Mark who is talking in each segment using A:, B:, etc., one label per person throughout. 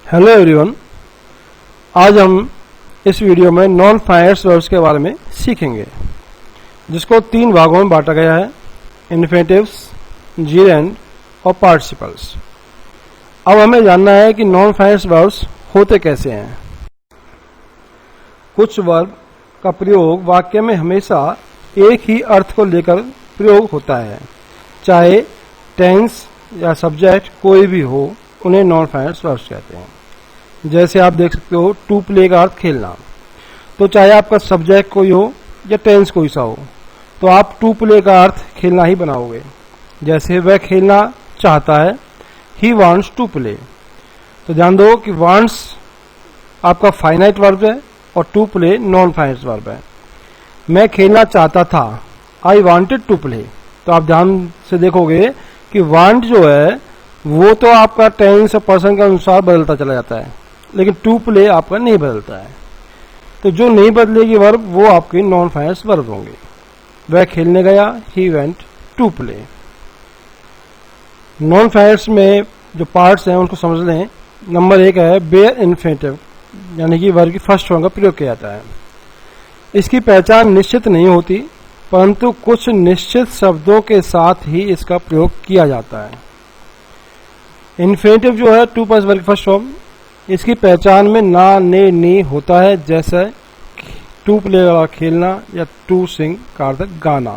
A: Hello everyone, आज हम इस वीडियो में नॉन फाइनाइट वर्ब्स के बारे में सीखेंगे, जिसको 3 भागों में बांटा गया है: इन्फिनेटिव्स, जीरेंड और पार्टिसिपल्स। अब हमें जानना है कि नॉन फाइनाइट वर्ब्स होते कैसे हैं। कुछ वर्ब का प्रयोग वाक्य में हमेशा एक ही अर्थ को लेकर प्रयोग होता है, चाहे टेंस या सब्जेक्ट कोई भी हो, उन्हें नॉन फाइनाइट वर्ब्स कहते हैं। जैसे आप देख सकते हो, टू प्ले का अर्थ खेलना, तो चाहे आपका सब्जेक्ट कोई हो या टेंस कोई सा हो, तो आप टू प्ले का अर्थ खेलना ही बनाओगे। जैसे वह खेलना चाहता है, ही वांट्स टू प्ले। तो ध्यान दो कि वांट्स आपका फाइनाइट वर्ब है और to play non finite verb है। मैं खेलना चाहता था, आई वांटेड टू प्ले। तो आप ध्यान से देखोगे कि वांट जो है वो तो आपका टेंस और पर्सन के अनुसार बदलता चला जाता है, लेकिन टू प्ले आपका नहीं बदलता है। तो जो नहीं बदलेगी वर्ब वो आपकी नॉन फाइनाइट वर्ब होंगे। वह खेलने गया, he went to play. Non finite में जो पार्ट्स हैं उनको समझ लें। नंबर 1 है बेयर इन्फिनेटिव, यानी कि वर्ब की फर्स्ट फॉर्म का प्रयोग किया जाता है। इसकी पहचान निश्चित नहीं होती, परंतु कुछ निश्चित शब्दों के साथ ही इसका प्रयोग किया जाता है। इन्फिनेटिव जो है टू प्लस वर्ब की फर्स्ट फॉर्म, इसकी पहचान में ना, ने, नी होता है, जैसे टू प्ले वाला खेलना या टू सिंग का अर्थ गाना।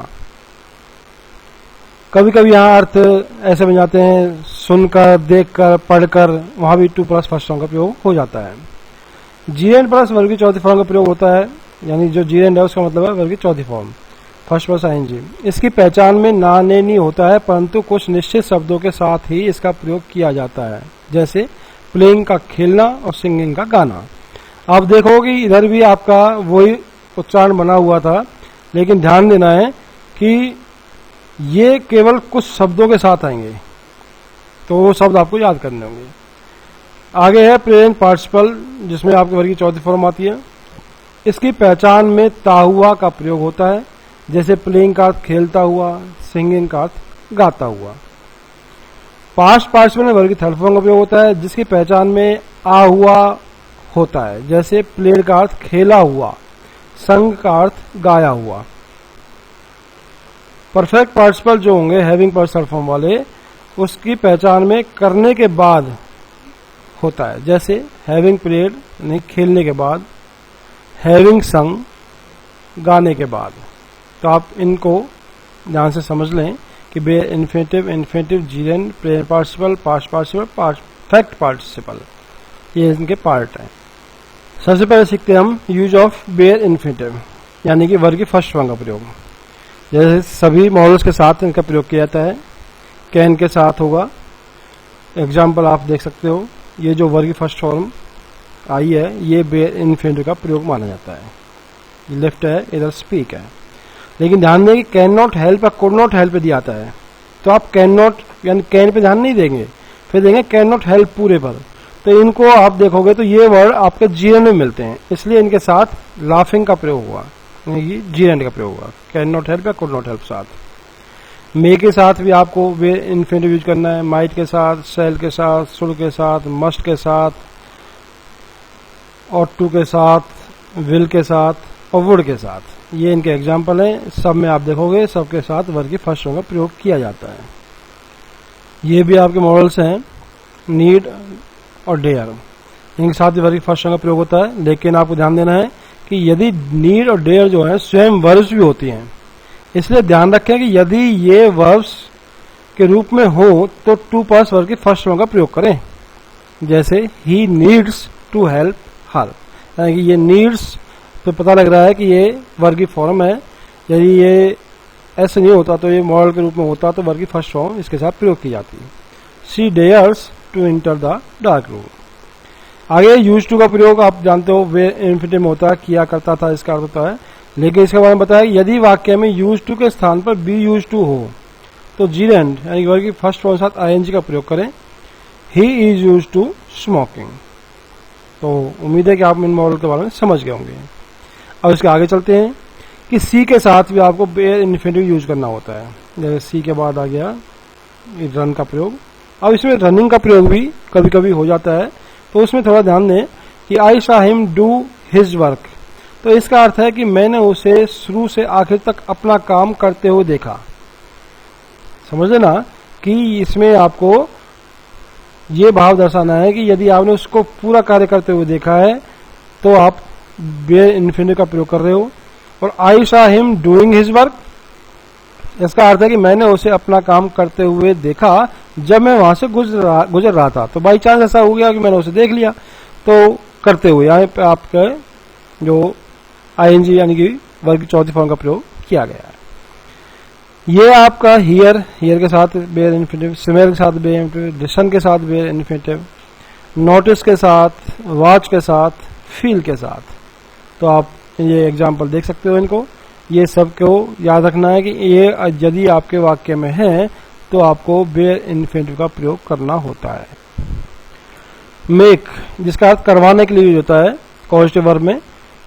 A: कभी कभी यहाँ अर्थ ऐसे बन जाते हैं, सुनकर, देखकर, पढ़कर, वहां भी टू प्लस फर्स्ट फॉर्म का प्रयोग हो जाता है। जीरेंड प्लस वर्ब की चौथी फॉर्म का प्रयोग होता है, यानी जो जीरेंड है उसका मतलब है वर्ब की चौथी फॉर्म, फर्स्ट प्लस आईएनजी। इसकी पहचान में ना, ने, नी होता है, परंतु कुछ निश्चित शब्दों के साथ ही इसका प्रयोग किया जाता है, जैसे प्लेइंग का खेलना और सिंगिंग का गाना। आप देखोगे इधर भी आपका वही उच्चारण बना हुआ था, लेकिन ध्यान देना है कि ये केवल कुछ शब्दों के साथ आएंगे, तो वो शब्द आपको याद करने होंगे। आगे है प्रेजेंट पार्टिसिपल, जिसमें आपके वर्ग की चौथी फॉर्म आती है। इसकी पहचान में ता हुआ का प्रयोग होता है, जैसे प्लेइंग का अर्थ खेलता हुआ, सिंगिंग का अर्थ गाता हुआ। पास्ट पार्टिसिपल में वर्ब की थर्ड फॉर्म का प्रयोग होता है, जिसकी पहचान में आ हुआ होता है, जैसे प्लेड का अर्थ खेला हुआ, संग का अर्थ गाया हुआ। परफेक्ट पार्टिसिपल जो होंगे हैविंग प्लस थर्ड फॉर्म वाले, उसकी पहचान में करने के बाद होता है, जैसे हैविंग प्लेड यानी खेलने के बाद, हैविंग संग गाने के बाद। तो आप इनको ध्यान से समझ लें कि be infinitive, infinitive, gerund, present participle, past participle, perfect participle, ये इनके पार्ट हैं। सबसे पहले सीखते हैं हम यूज ऑफ बेयर इन्फिनेटिव, यानी कि वर्ब की फर्स्ट फॉर्म का प्रयोग। जैसे सभी मॉडल्स के साथ इनका प्रयोग किया जाता है। कैन के साथ होगा, एग्जाम्पल आप देख सकते हो। ये जो वर्ब की फर्स्ट फॉर्म आई है, ये बेयर इन्फिनेटिव का प्रयोग माना जाता है। लेफ्ट है, इधर स्पीक है। लेकिन ध्यान दें कि कैन नॉट हेल्प या कुड नॉट हेल्प दिया आता है, तो आप कैन नॉट यानी कैन पे ध्यान नहीं देंगे, फिर देंगे कैन नॉट हेल्प पूरे पर। तो इनको आप देखोगे तो ये वर्ड आपके जीरेंड में मिलते हैं, इसलिए इनके साथ लाफिंग का प्रयोग हुआ, यानी जीरेंड का प्रयोग हुआ। कैन नॉट हेल्प या कुड नॉट हेल्प साथ। मे के साथ भी आपको वे इन्फिनेटिव यूज करना है, माइट के साथ, सेल के साथ, शुड के साथ, मस्ट के साथ, और टू के साथ, विल के साथ और वुड के साथ। ये इनके एग्जाम्पल हैं। सब में आप देखोगे सबके साथ वर्ब की फर्स्ट फॉर्म का प्रयोग किया जाता है। ये भी आपके मॉडल्स हैं, नीड और डेयर, इनके साथ वर्ब की फर्स्ट फॉर्म का प्रयोग होता है। लेकिन आपको ध्यान देना है कि यदि नीड और डेयर जो है स्वयं वर्ब्स भी होती हैं, इसलिए ध्यान रखें कि यदि ये वर्ब्स के रूप में हो तो टू प्लस वर्ब की फर्स्ट फॉर्म का प्रयोग करें। जैसे he needs to help her, यानी कि ये नीड्स तो पता लग रहा है कि ये वर्ब की फॉर्म है। यदि ये ऐसे नहीं होता तो ये मॉडल के रूप में होता तो वर्ब की फर्स्ट फॉर्म इसके साथ प्रयोग की जाती है। She dares to enter the dark room. आगे यूज टू का प्रयोग आप जानते हो, वे इन्फिनेटिव में होता है, किया करता था इसका अर्थ होता है। लेकिन इसके बारे में बताया, यदि वाक्य में यूज टू के स्थान पर बी यूज टू हो तो जीरेंड यानी वर्ब की फर्स्ट फॉर्म के साथ आईएनजी का प्रयोग करें। He is use to smoking. तो उम्मीद है कि आप इन मॉडल के बारे में समझ गए होंगे। अब इसके आगे चलते हैं कि सी के साथ भी आपको बेयर इन्फिनेटिव यूज करना होता है। जैसे सी के बाद आ गया रन का प्रयोग। अब इसमें रनिंग का प्रयोग भी कभी कभी हो जाता है, तो उसमें थोड़ा ध्यान दें कि I saw him do his work, तो इसका अर्थ है कि मैंने उसे शुरू से आखिर तक अपना काम करते हुए देखा। समझ लेना कि इसमें आपको ये भाव दर्शाना है कि यदि आपने उसको पूरा कार्य करते हुए देखा है तो आप बेयर इन्फिनिटिव का प्रयोग कर रहे हो। और I saw him doing his work, इसका अर्थ है कि मैंने उसे अपना काम करते हुए देखा जब मैं वहां से गुजर रहा था। तो बाई चांस ऐसा हो गया कि मैंने उसे देख लिया, तो करते हुए यहाँ पे आपका जो आईएनजी यानी कि वर्ग की चौथी फॉर्म का प्रयोग किया गया है। ये आपका हियर के साथ बेयर इन्फिनिटिव, स्मेल के साथ बेयर इन्फिनिटिव, लिसन के साथ बेयर इन्फिनिटिव, नोटिस के साथ, वॉच के साथ, फील के साथ। तो आप ये एग्जाम्पल देख सकते हो इनको। ये सब को याद रखना है कि ये यदि आपके वाक्य में है तो आपको बेयर इन्फिनिटिव का प्रयोग करना होता है। मेक, जिसका अर्थ करवाने के लिए यूज होता है कॉजेटिव वर्ब में,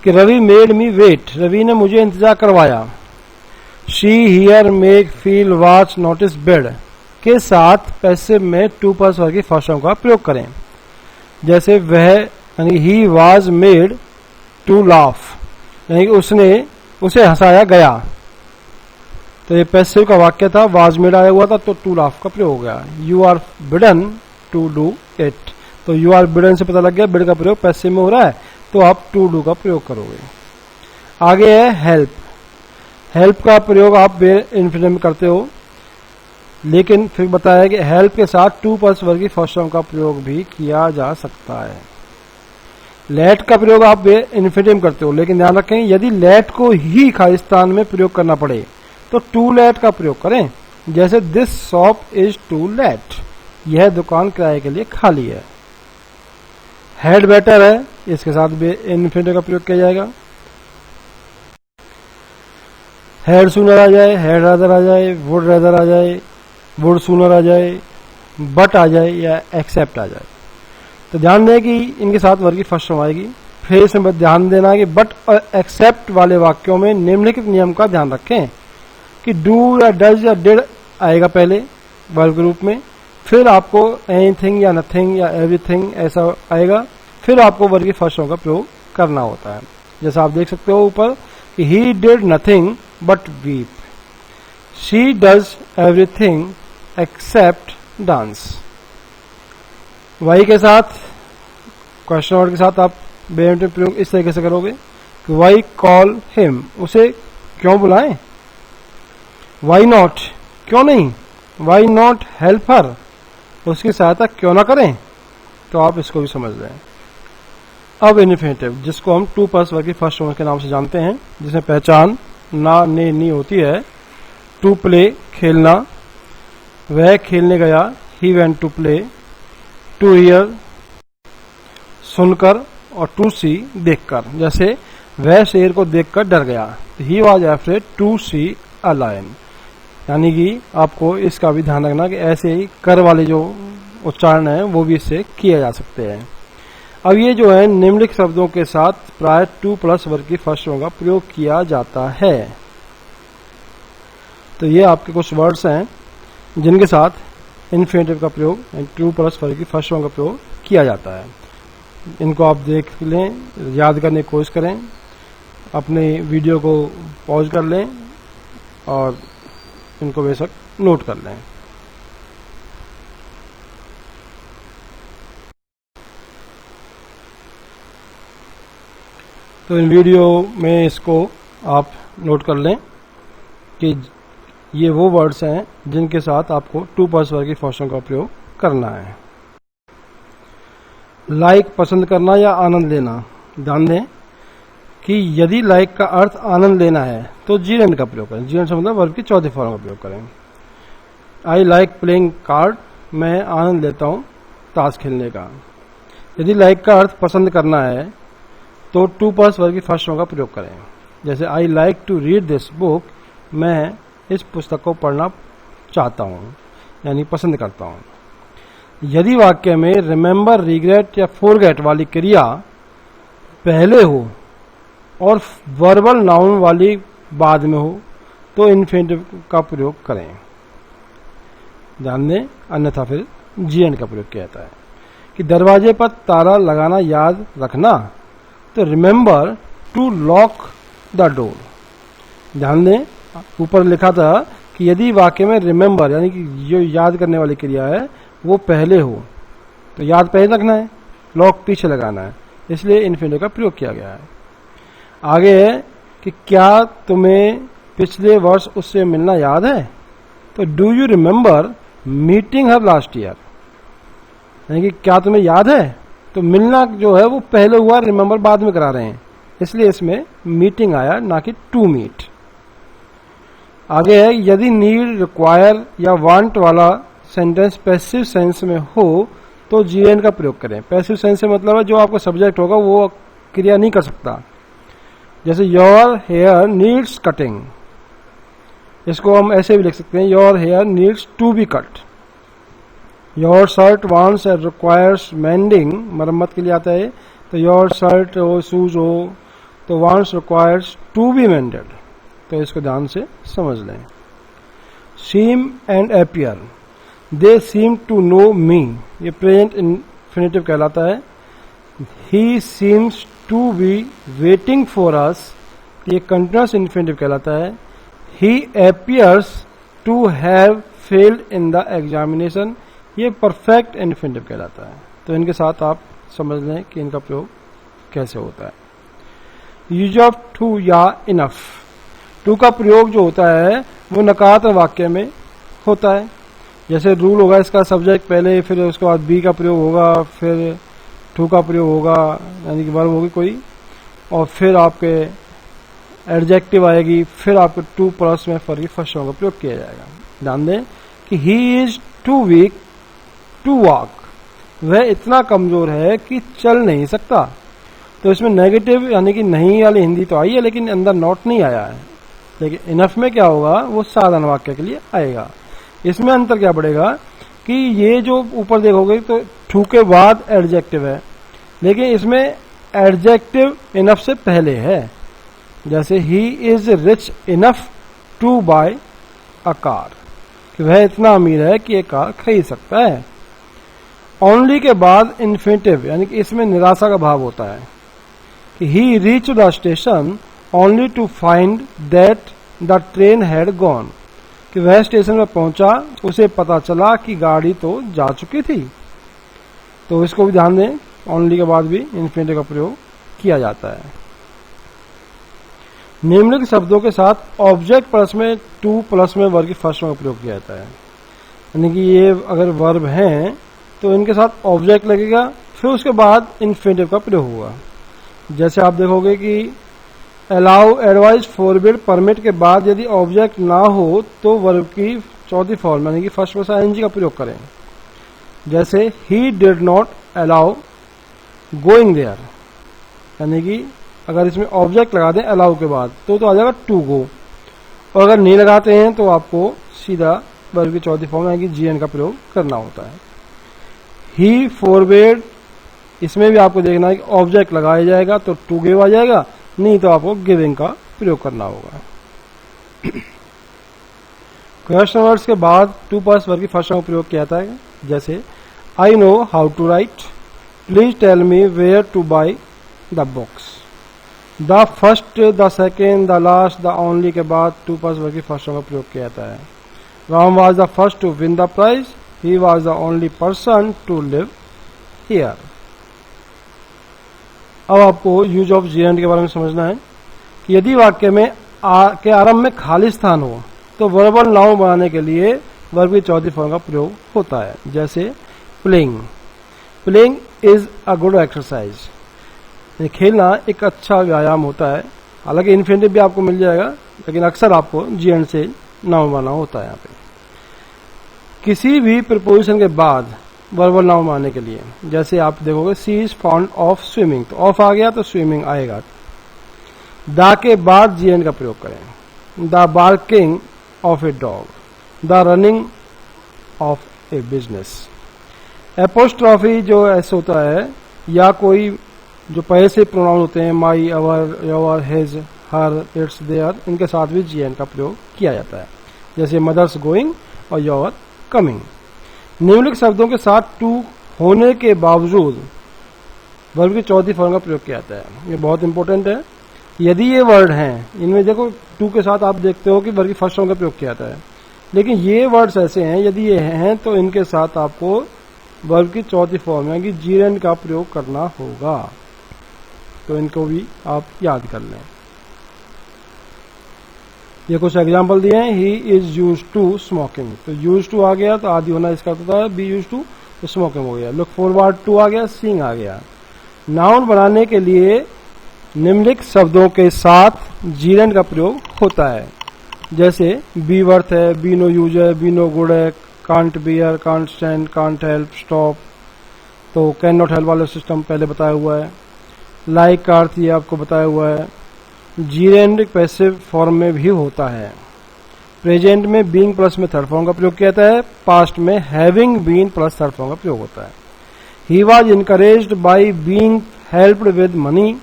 A: कि Ravi made me wait, Ravi ने मुझे इंतजार करवाया। See, hear, make, feel, watch, notice, bid के साथ पैसिव में टू प्लस वर्ग की फर्स्ट फॉर्म का प्रयोग करें। जैसे वह यानी he was made to laugh, यानी कि उसे हंसाया गया। तो ये पैसिव का वाक्य था, वाज मेड आया हुआ था तो टू लाफ का प्रयोग हो गया। You are bidden to do it, तो यू आर बिडन से पता लग गया बिड का प्रयोग पैसिव में हो रहा है, तो आप टू डू का प्रयोग करोगे। आगे है हेल्प। हेल्प का प्रयोग आप बेयर इन्फिनिटिव में करते हो, लेकिन फिर बताया कि हेल्प के साथ टू प्लस वर्ग की फर्स्ट फॉर्म का प्रयोग भी किया जा सकता है। लेट का प्रयोग आप बेयर इन्फिनिटिव में करते हो, लेकिन ध्यान रखें यदि लेट को ही खाली स्थान में प्रयोग करना पड़े तो टू लेट का प्रयोग करें। जैसे this shop is to let, यह दुकान किराए के लिए खाली है। हैड बेटर है, इसके साथ बेयर इन्फिनिटिव का प्रयोग किया जाएगा। हैड सूनर आ जाए, हैड रादर आ जाए, वुड रादर आ जाए, वुड सूनर आ जाए, बट आ जाए या एक्सेप्ट आ जाए। तो ध्यान दें कि इनके साथ वर्ग की फर्स्ट फॉर्म आएगी। फिर इसमें ध्यान देना है कि बट और एक्सेप्ट वाले वाक्यों में निम्नलिखित नियम का ध्यान रखें कि डू या डज या डिड आएगा पहले वर्ब के रूप में, फिर आपको एनीथिंग या नथिंग या एवरीथिंग ऐसा आएगा, फिर आपको वर्ग की फर्स्ट फॉर्म का प्रयोग करना होता है। जैसा आप देख सकते हो ऊपर कि he did nothing but weep, she does everything except dance. Why के साथ क्वेश्चन वर्ड के साथ आप बेयर इन्फिनिटिव प्रयोग इस तरीके से करोगे कि वाई कॉल हिम, उसे क्यों बुलाएं। वाई नॉट, क्यों नहीं। वाई नॉट हेल्प हर, उसकी सहायता क्यों ना करें। तो आप इसको भी समझ लें। अब इन्फिनिटिव, जिसको हम टू प्लस वर्ग की फर्स्ट फॉर्म के नाम से जानते हैं, जिसमें पहचान ना ने नी होती है। टू प्ले, खेलना, वह खेलने गया, he went to play. To hear, सुनकर, और टू सी, देखकर। जैसे वह शेर को देखकर डर गया, he was afraid to see a lion. यानी कि आपको इसका भी ध्यान रखना कि ऐसे ही कर वाले जो उच्चारण है वो भी इससे किए जा सकते हैं। अब ये जो है निम्नलिखित शब्दों के साथ प्राय टू प्लस वर्ग की फर्स्ट फॉर्म का प्रयोग किया जाता है। तो ये आपके कुछ वर्ड्स हैं जिनके साथ इन्फिनिटिव का प्रयोग, टू प्लस वर्ग की फर्स्ट फॉर्म का प्रयोग किया जाता है। इनको आप देख लें, याद करने की कोशिश करें, अपने वीडियो को पॉज कर लें और इनको बेशक नोट कर लें। तो इन वीडियो में इसको आप नोट कर लें कि ये वो वर्ड्स हैं जिनके साथ आपको टू प्लस वर्ग की फर्स्ट फॉर्म का प्रयोग करना है। लाइक, पसंद करना या आनंद लेना। ध्यान दें कि यदि लाइक का अर्थ आनंद लेना है तो जीरेंड का प्रयोग करें। जीरेंड से मतलब वर्ब की चौथी फॉर्म का प्रयोग करें। आई लाइक प्लेइंग कार्ड, मैं आनंद लेता हूं ताश खेलने का। यदि लाइक का अर्थ पसंद करना है तो टू प्लस वर्ग की फर्स्ट फॉर्म का प्रयोग करें। जैसे I like to read this book, मैं इस पुस्तक को पढ़ना चाहता हूं यानी पसंद करता हूं। यदि वाक्य में रिमेंबर, रिग्रेट या फॉरगेट वाली क्रिया पहले हो और वर्बल नाउन वाली बाद में हो तो इन्फिनिटिव का प्रयोग करें। ध्यान दें, अन्यथा फिर जीएंड का प्रयोग किया जाता है। कि दरवाजे पर ताला लगाना याद रखना, तो remember to lock the door. ध्यान दें, ऊपर लिखा था कि यदि वाक्य में रिमेंबर यानी कि जो याद करने वाली क्रिया है वो पहले हो तो याद पहले रखना है, लॉक पीछे लगाना है, इसलिए इन्फिनिटिव का प्रयोग किया गया है। आगे है कि क्या तुम्हें पिछले वर्ष उससे मिलना याद है, तो do you remember meeting her last year, यानी कि क्या तुम्हें याद है, तो मिलना जो है वो पहले हुआ, रिमेंबर बाद में करा रहे हैं, इसलिए इसमें मीटिंग आया ना कि टू मीट। आगे है यदि नीड, रिक्वायर या वांट वाला सेंटेंस पैसिव सेंस में हो तो जीएन का प्रयोग करें। पैसिव सेंस से मतलब है जो आपका सब्जेक्ट होगा वो क्रिया नहीं कर सकता, जैसे योर हेयर नीड्स कटिंग, इसको हम ऐसे भी लिख सकते हैं your hair needs to be cut. Your shirt wants and requires mending, मरम्मत के लिए आता है, तो योर शर्ट हो, शूज हो, तो wants requires to be mended, तो इसको ध्यान से समझ लें। Seem and appear, they seem to know me, ये प्रेजेंट इन्फिनिटिव कहलाता है। He seems to be waiting for us, ये कंटिन्यूअस इन्फिनिटिव कहलाता है। He appears to have failed in the examination, ये परफेक्ट इन्फिनिटिव कहलाता है। तो इनके साथ आप समझ लें कि इनका प्रयोग कैसे होता है। यूज ऑफ टू या इनफ, टू का प्रयोग जो होता है वो नकारात्मक वाक्य में होता है, जैसे रूल होगा इसका सब्जेक्ट पहले, फिर उसके बाद बी का प्रयोग होगा, फिर टू का प्रयोग होगा यानी कि वर्ब होगी कोई, और फिर आपके एडजेक्टिव आएगी, फिर आपके टू प्लस में फॉर की फर्स्ट का प्रयोग किया जाएगा। ध्यान दें कि he is too weak to walk, वह इतना कमजोर है कि चल नहीं सकता, तो इसमें नेगेटिव यानी कि नहीं वाली हिंदी तो आई है लेकिन अंदर नॉट नहीं आया है, लेकिन इनफ में क्या होगा वो साधारण वाक्य के लिए आएगा। इसमें अंतर क्या पड़ेगा कि ये जो ऊपर देखोगे तो टू के बाद एडजेक्टिव है, लेकिन इसमें एडजेक्टिव इनफ से पहले है, जैसे he is rich enough to buy a car, कि वह इतना अमीर है कि एक कार खरीद सकता है। ओनली के बाद इन्फिनिटिव यानी कि इसमें निराशा का भाव होता है कि he reach the station only to find that the train had gone, कि वह स्टेशन में पहुंचा, उसे पता चला कि गाड़ी तो जा चुकी थी। तो इसको भी ध्यान दें, ओनली के बाद भी इन्फिनिटिव का प्रयोग किया जाता है। निम्नलिखित शब्दों के साथ ऑब्जेक्ट प्लस में टू प्लस में वर्ब की फर्स्ट में प्रयोग किया जाता है, यानी कि ये अगर वर्ब हैं तो इनके साथ ऑब्जेक्ट लगेगा, फिर उसके बाद इन्फिनिटिव का प्रयोग होगा। जैसे आप देखोगे कि अलाउ, एडवाइज, फॉरबिड, परमिट के बाद यदि ऑब्जेक्ट ना हो तो वर्ब की चौथी फॉर्म यानी कि फर्स्ट प्लस आईएनजी का प्रयोग करें। जैसे he did not allow going there, यानी कि अगर इसमें ऑब्जेक्ट लगा दें अलाउ के बाद तो आ जाएगा टू गो, और अगर नहीं लगाते हैं तो आपको सीधा वर्ब की चौथी फॉर्म यानी कि जीएन का प्रयोग करना होता है। ही फॉरबिड, इसमें भी आपको देखना है कि ऑब्जेक्ट लगाया जाएगा तो टू गिव आ जाएगा, नहीं तो आपको गिविंग का प्रयोग करना होगा। क्वेश्चन वर्ड्स के बाद टू प्लस वर्ब की फर्स्ट का प्रयोग किया जाता है, जैसे I know how to write, please tell me where to buy the books. The first, the second, the last, the only के बाद टू प्लस वर्ब की फर्स्ट का प्रयोग किया जाता है। Ram was the first to win the prize, he was the only person to live here. अब आपको यूज ऑफ जीएंड के बारे में समझना है कि यदि वाक्य में के आरंभ में खाली स्थान हो तो वर्बल नाउन बनाने के लिए वर्ब की चौथी फॉर्म का प्रयोग होता है, जैसे playing. Playing is a good exercise, खेलना एक अच्छा व्यायाम होता है। हालांकि इन्फिनिटिव भी आपको मिल जाएगा, लेकिन अक्सर आपको जीएंड से नाउन बनाना होता है। यहाँ पे किसी भी प्रीपोजिशन के बाद वर्बल नाउन बनाने के लिए, जैसे आप देखोगे सी इज फॉन्ड ऑफ स्विमिंग, तो ऑफ आ गया तो स्विमिंग आएगा। द के बाद जीएन का प्रयोग करें। The barking of a dog, the running of A business. Apostrophe जो ऐसे होता है, या कोई जो पहले से प्रोनाउन होते हैं my, our, your, his, her, its, their, इनके साथ भी जीएन का प्रयोग किया जाता है, जैसे मदर्स गोइंग और योर कमिंग। निम्नलिखित शब्दों के साथ टू होने के बावजूद वर्ब की चौथी फॉर्म का प्रयोग किया जाता है। ये बहुत इंपॉर्टेंट है। यदि ये वर्ड हैं, इनमें देखो टू के साथ आप देखते हो कि वर्ब की फर्स्ट फॉर्म का प्रयोग किया जाता है, लेकिन ये वर्ड्स ऐसे हैं, यदि ये हैं तो इनके साथ आपको वर्ब की चौथी फॉर्म यानी कि जीरेंड का प्रयोग करना होगा। तो इनको भी आप याद कर लें। ये कुछ एग्जाम्पल दिए हैं। He is use to smoking, तो यूज टू आ गया तो आदि होना इसका होता है, बी यूज टू तो स्मोकिंग हो गया। लुक फॉरवर्ड टू आ गया, सीइंग आ गया। नाउन बनाने के लिए निम्नलिखित शब्दों के साथ जीरेंड का प्रयोग होता है। जैसे बी वर्थ है, बी नो यूज है, बी नो गुड है, can't beer, can't stand, can't help, stop. तो कैन नॉट हेल्प वाला सिस्टम पहले बताया हुआ है। लाइक का अर्थ ये आपको बताया हुआ है। जीरेंड पैसिव फॉर्म में भी होता है। प्रेजेंट में बीइंग प्लस में थर्ड फॉर्म का प्रयोग किया जाता है। पास्ट में having been plus third form का प्रयोग होता है। He was encouraged by being helped with money,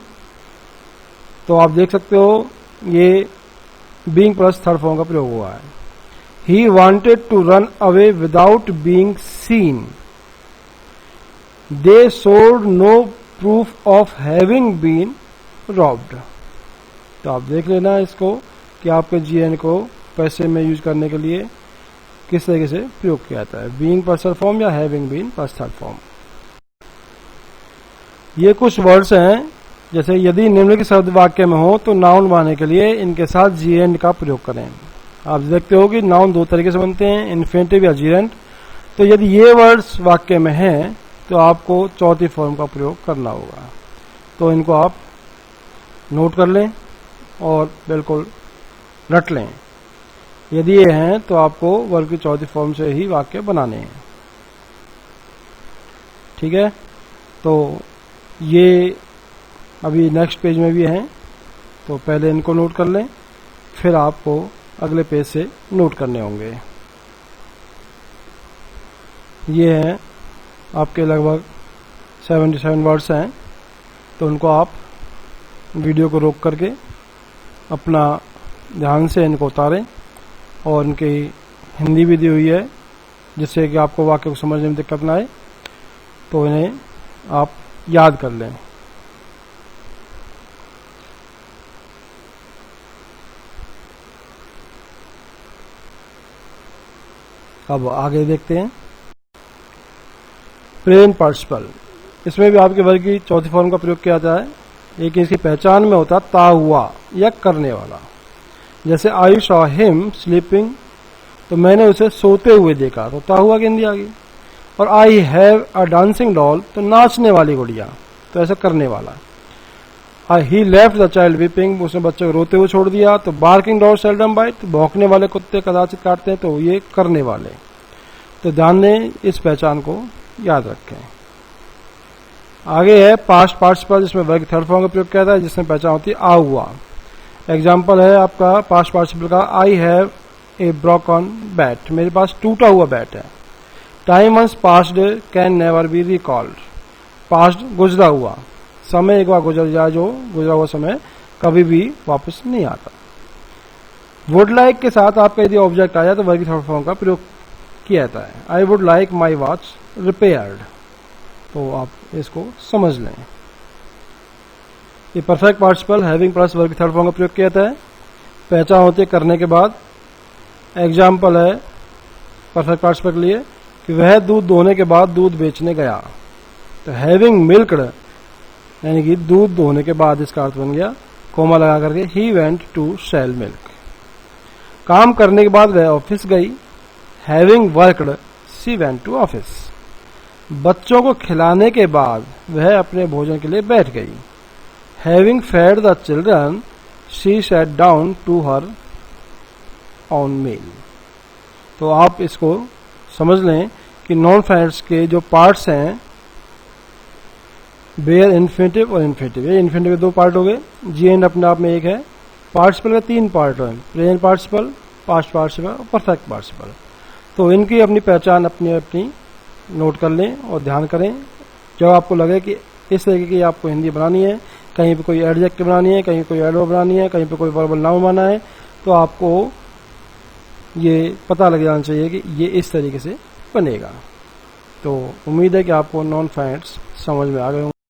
A: तो आप देख सकते हो ये बीइंग प्लस थर्ड फॉर्म का प्रयोग हुआ है। He wanted to run away without being seen. They showed no proof of having been robbed. तो आप देख लेना इसको कि आपके जीएन को पैसे में यूज करने के लिए किस तरीके से प्रयोग किया जाता है, बीइंग प्लस थर्ड फॉर्म या having been plus third form. ये कुछ वर्ड्स हैं, जैसे यदि निम्नलिखित शब्द वाक्य में हो तो नाउन बनाने के लिए इनके साथ जीरेंड का प्रयोग करें। आप देखते हो कि नाउन दो तरीके से बनते हैं, इन्फिनेटिव या जीरेंड। तो यदि ये वर्ड्स वाक्य में हैं तो आपको चौथी फॉर्म का प्रयोग करना होगा। तो इनको आप नोट कर लें और बिल्कुल रट लें। यदि ये हैं तो आपको वर्ब की चौथी फॉर्म से ही वाक्य बनाने हैं। ठीक है, तो ये अभी नेक्स्ट पेज में भी हैं, तो पहले इनको नोट कर लें, फिर आपको अगले पेज से नोट करने होंगे। ये हैं आपके लगभग 77 वर्ड्स हैं, तो उनको आप वीडियो को रोक करके अपना ध्यान से इनको उतारें और इनकी हिंदी भी दी हुई है जिससे कि आपको वाक्य को समझने में दिक्कत ना आए, तो इन्हें आप याद कर लें। अब आगे देखते हैं प्रेजेंट पार्टिसिपल। इसमें भी आपके वर्ग की चौथी फॉर्म का प्रयोग किया जाता है, लेकिन इसकी पहचान में होता है ता हुआ या करने वाला। जैसे आई सॉ हिम स्लीपिंग, तो मैंने उसे सोते हुए देखा, तो ता हुआ की हिंदी आ गई। और I have a dancing doll, तो नाचने वाली गुड़िया, तो ऐसा करने वाला। ही लेफ्ट द चाइल्ड वीपिंग, उसने बच्चे को रोते हुए छोड़ दिया। तो बार्किंग डॉग सेल्डम बाइट, तो भौंकने वाले कुत्ते कदाचित काटते हैं, तो ये करने वाले। तो ध्यान दें, इस पहचान को याद रखें। आगे है पास्ट पार्टिसिपल, जिसमें वर्ग थर्ड फॉर्म का प्रयोग किया था, जिसमें पहचान होती है आ हुआ। एग्जाम्पल है आपका पास्ट पार्टिसिपल का, I have a broken bat, मेरे पास टूटा हुआ बैट है। Time once passed can never be recalled, past गुजरा हुआ समय एक बार गुजर जाए, जो गुजरा हुआ समय कभी भी वापस नहीं आता। वुड लाइक के साथ आपका यदि ऑब्जेक्ट आ जाए तो वर्ग की थर्ड फॉर्म का प्रयोग किया जाता है। I would like my watch repaired, तो आप इसको समझ लें। ये परफेक्ट पार्टिसिपल हैविंग प्लस वर्ग की थर्ड फॉर्म का प्रयोग किया जाता है, पहचान होती है करने के बाद। एग्जाम्पल है परफेक्ट पार्टिसिपल के लिए कि वह दूध दोहने के बाद दूध बेचने गया, तो हैविंग मिल्क्ड यानी कि दूध दोहने के बाद इसका अर्थ बन गया कोमा लगा करके he went to sell milk. काम करने के बाद वह ऑफिस गई, having worked she went to office. बच्चों को खिलाने के बाद वह अपने भोजन के लिए बैठ गई, having fed the children she sat down to her own meal. तो आप इसको समझ लें कि नॉन फ्रेंड्स के जो पार्ट्स हैं बेयर इन्फिनेटिव और इन्फिनेटिव, ये इन्फिनेटिव के दो पार्ट हो गए, जी एंड अपने आप में एक है। पार्टिसिपल का तीन पार्ट हैं, प्रेजेंट पार्टिसिपल, पास्ट पार्टिसिपल और परफेक्ट पार्टिसिपल। तो इनकी अपनी पहचान अपनी अपनी नोट कर लें और ध्यान करें। जब आपको लगे कि इस तरीके की आपको हिंदी बनानी है, कहीं पे कोई एडजेक्टिव बनानी है, कहीं कोई एडवर्ब बनानी है, कहीं पे कोई वर्बल नाउन बनाना है, तो आपको ये पता लग जाना चाहिए कि ये इस तरीके से बनेगा। तो उम्मीद है कि आपको नॉन फाइनाइट्स समझ में आ गए होंगे।